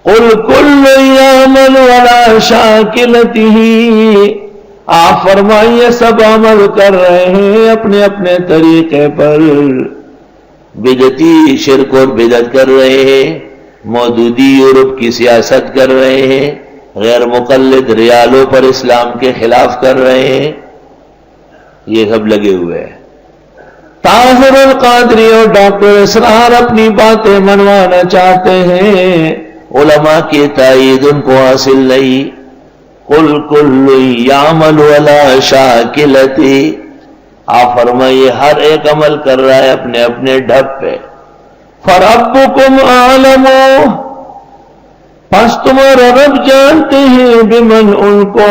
قل کل یعمل علی شاکلتہ، آپ فرمائیے سب عمل کر رہے ہیں اپنے اپنے طریقے پر، بدعتی شرک اور بدعت کر رہے ہیں، مودودی یورپ کی سیاست کر رہے ہیں، غیر مقلد ریالوں پر اسلام کے خلاف کر رہے ہیں، یہ سب لگے ہوئے ہیں۔ طاہر القادری اور ڈاکٹر اسرار اپنی باتیں منوانا چاہتے ہیں، علماء کی تائید ان کو حاصل نہیں۔ قل کل یعمل علی شاکلتہ، آپ فرمائیے ہر ایک عمل کر رہا ہے اپنے اپنے ڈھب پہ۔ فربکم اعلم، پس تمہارا رب جانتے ہیں، بمن ان کو،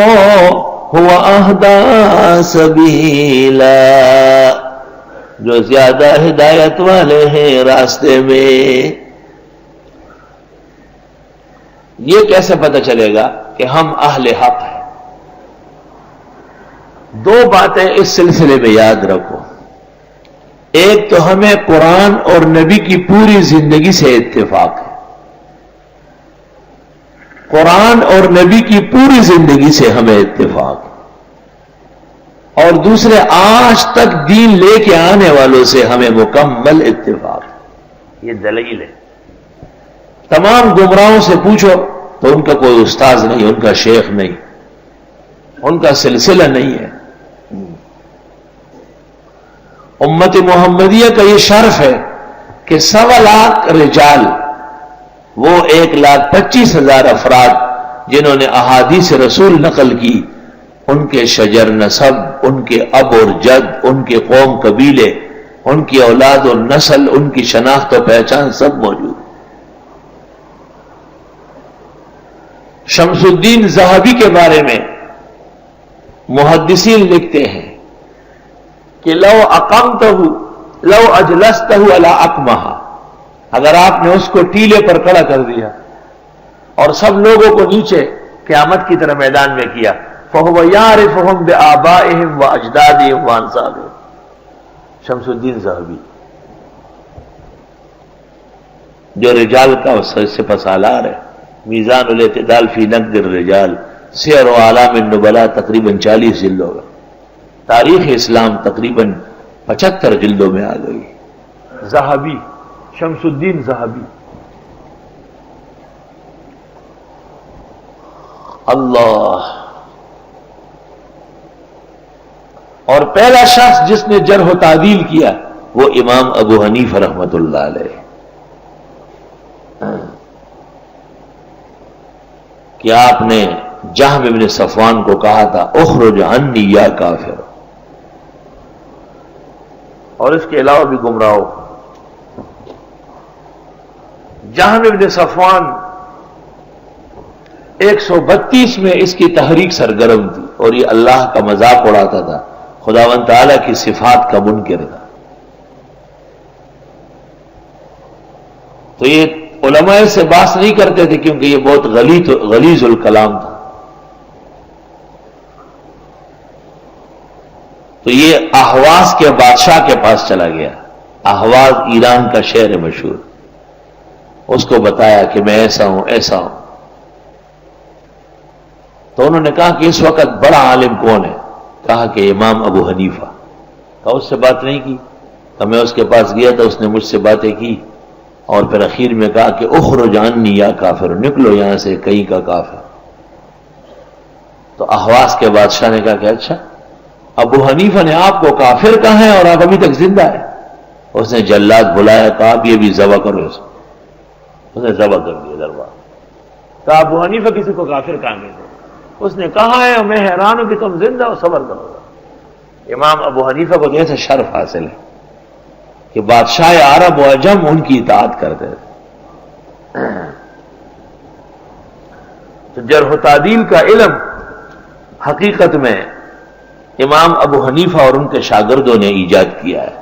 هو اہدی سبیلا، جو زیادہ ہدایت والے ہیں راستے میں۔ یہ کیسے پتہ چلے گا کہ ہم اہل حق ہیں؟ دو باتیں اس سلسلے میں یاد رکھو۔ ایک تو ہمیں قرآن اور نبی کی پوری زندگی سے اتفاق ہے، قرآن اور نبی کی پوری زندگی سے ہمیں اتفاق ہے، اور دوسرے آج تک دین لے کے آنے والوں سے ہمیں مکمل اتفاق ہے۔ یہ دلیل ہے۔ تمام گمراہوں سے پوچھو تو ان کا کوئی استاذ نہیں، ان کا شیخ نہیں، ان کا سلسلہ نہیں ہے۔ امت محمدیہ کا یہ شرف ہے کہ 1.25 لاکھ رجال، وہ 1,25,000 افراد جنہوں نے احادیث رسول نقل کی، ان کے شجر نسب، ان کے اب اور جد، ان کے قوم قبیلے، ان کی اولاد اور نسل، ان کی شناخت و پہچان سب موجود۔ شمس الدین ذہبی کے بارے میں محدثین لکھتے ہیں کہ لو اقمتہ لو اجلستہ علی اکمہ، اگر آپ نے اس کو ٹیلے پر کھڑا کر دیا اور سب لوگوں کو نیچے قیامت کی طرح میدان میں کیا، فہو یعرفہم بآبائہم واجدادہم وانسابہم، شمس الدین ذہبی جو رجال کا سپہ سالار ہے، میزان الاعتدال فی نقد الرجال، سیر و اعلام النبلاء تقریباً 40 جلدوں میں، تاریخ اسلام تقریباً 75 جلدوں میں آ گئی۔ ذہبی، شمس الدین ذہبی، اللہ۔ اور پہلا شخص جس نے جرح و تعدیل کیا وہ امام ابو حنیفہ رحمۃ اللہ علیہ، کہ آپ نے جہم ابن صفوان کو کہا تھا اخرج عنی یا کافر، اور اس کے علاوہ بھی گمراہوں۔ جہم ابن صفوان 132 میں اس کی تحریک سرگرم تھی، اور یہ اللہ کا مذاق اڑاتا تھا، خداوند تعالیٰ کی صفات کا منکر تھا۔ تو یہ علماء سے بحث نہیں کرتے تھے کیونکہ یہ بہت غلیظ الکلام تھا۔ تو یہ احواز کے بادشاہ کے پاس چلا گیا، احواز ایران کا شہر مشہور، اس کو بتایا کہ میں ایسا ہوں ایسا ہوں۔ تو انہوں نے کہا کہ اس وقت بڑا عالم کون ہے؟ کہا کہ امام ابو حنیفہ۔ کہا اس سے بات نہیں کی؟ تو میں اس کے پاس گیا تو اس نے مجھ سے باتیں کی، اور پھر اخیر میں کہا کہ اخرج عنی یا کافر، نکلو یہاں سے کہیں کا کافر۔ تو احواز کے بادشاہ نے کہا کہ اچھا، ابو حنیفہ نے آپ کو کافر کہا ہے اور آپ ابھی تک زندہ ہے؟ اس نے جلاد بلایا، کہا آپ یہ بھی ذبح کرو اس کو۔ اس نے ذبح کر دیا دربار۔ کہا ابو حنیفہ کسی کو کافر کہیں گے؟ اس نے کہا ہے، میں حیران ہوں کہ تم زندہ ہو، صبر کرو گا۔ امام ابو حنیفہ کو ایسا شرف حاصل ہے کہ بادشاہ عرب و عجم ان کی اطاعت کرتے تھے۔ تو جرح و تعدیل کا علم حقیقت میں امام ابو حنیفہ اور ان کے شاگردوں نے ایجاد کیا ہے۔